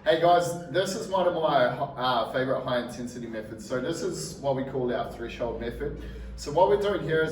Hey guys, this is one of my favorite high intensity methods. So this is what we call our threshold method. So what we're doing here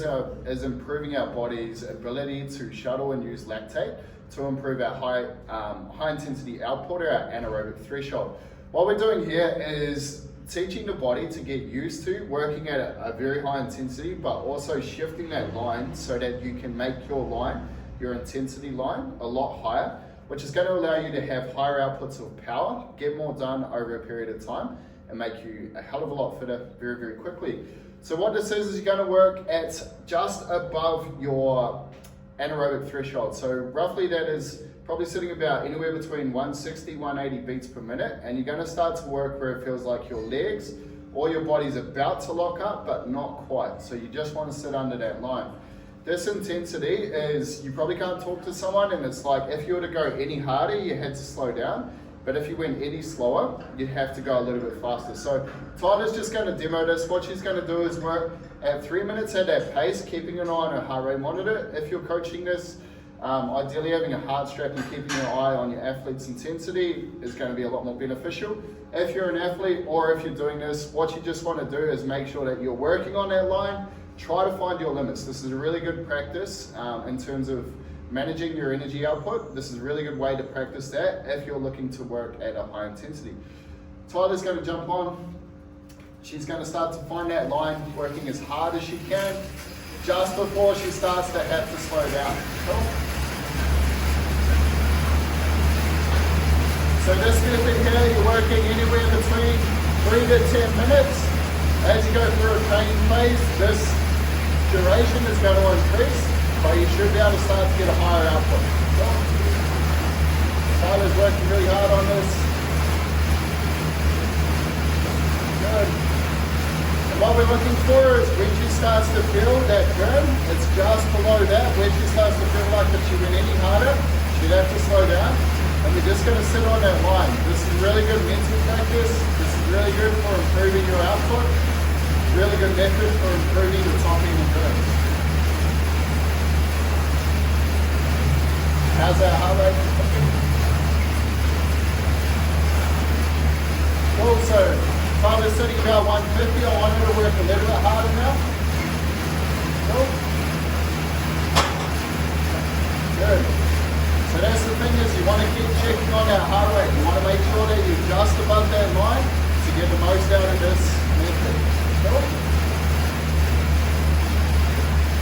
is improving our body's ability to shuttle and use lactate to improve our high intensity output or our anaerobic threshold. What we're doing here is teaching the body to get used to working at a very high intensity, but also shifting that line so that you can make your intensity line a lot higher, which is going to allow you to have higher outputs of power, get more done over a period of time, and make you a hell of a lot fitter very, very quickly. So what this is you're going to work at just above your anaerobic threshold. So roughly that is probably sitting about anywhere between 160, 180 beats per minute, and you're going to start to work where it feels like your legs or your body's about to lock up, but not quite. So you just want to sit under that line. This intensity is, you probably can't talk to someone and it's like if you were to go any harder, you had to slow down. But if you went any slower, you'd have to go a little bit faster. So Tyler's just going to demo this. What she's going to do is work at 3 minutes at that pace, keeping an eye on her heart rate monitor. If you're coaching this, ideally having a heart strap and keeping your eye on your athlete's intensity is going to be a lot more beneficial. If you're an athlete or if you're doing this, what you just want to do is make sure that you're working on that line. Try to find your limits. This is a really good practice in terms of managing your energy output. This is a really good way to practice that if you're looking to work at a high intensity. Tyler's going to jump on. She's going to start to find that line, working as hard as she can, just before she starts to have to slow down. Cool. So this method here, you're working anywhere between 3 to 10 minutes. As you go through a training phase, this duration is going to increase, but you should be able to start to get a higher output. Tyler's working really hard on this. Good. And what we're looking for is when she starts to feel that burn, it's just below that. When she starts to feel like if she went any harder, she'd have to slow down. And we're just going to sit on that line. This is really good mental practice. This is really good for improving your output. Really good method for improving the top end of burns. How's that heart rate? Cool, so Tyler's sitting about 150. I want her to work a little bit harder now. Cool. Good. So that's the thing is you want to keep checking on that heart rate. You want to make sure that you're just above that line to get the most out of this method. Cool.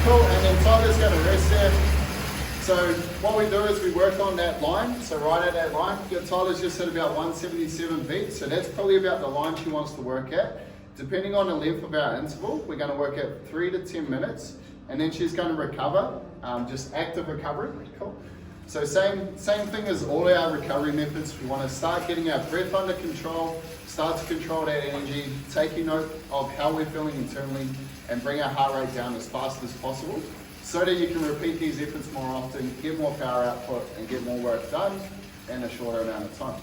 Cool, and then Tyler's going to rest there. So what we do is we work on that line. So right at that line, Tyler's just at about 177 beats. So that's probably about the line she wants to work at. Depending on the length of our interval, we're going to work at 3 to 10 minutes. And then she's going to recover, just active recovery. Cool. So same thing as all our recovery methods. We want to start getting our breath under control, start to control that energy, taking note of how we're feeling internally, and bring our heart rate down as fast as possible so that you can repeat these efforts more often, get more power output, and get more work done in a shorter amount of time.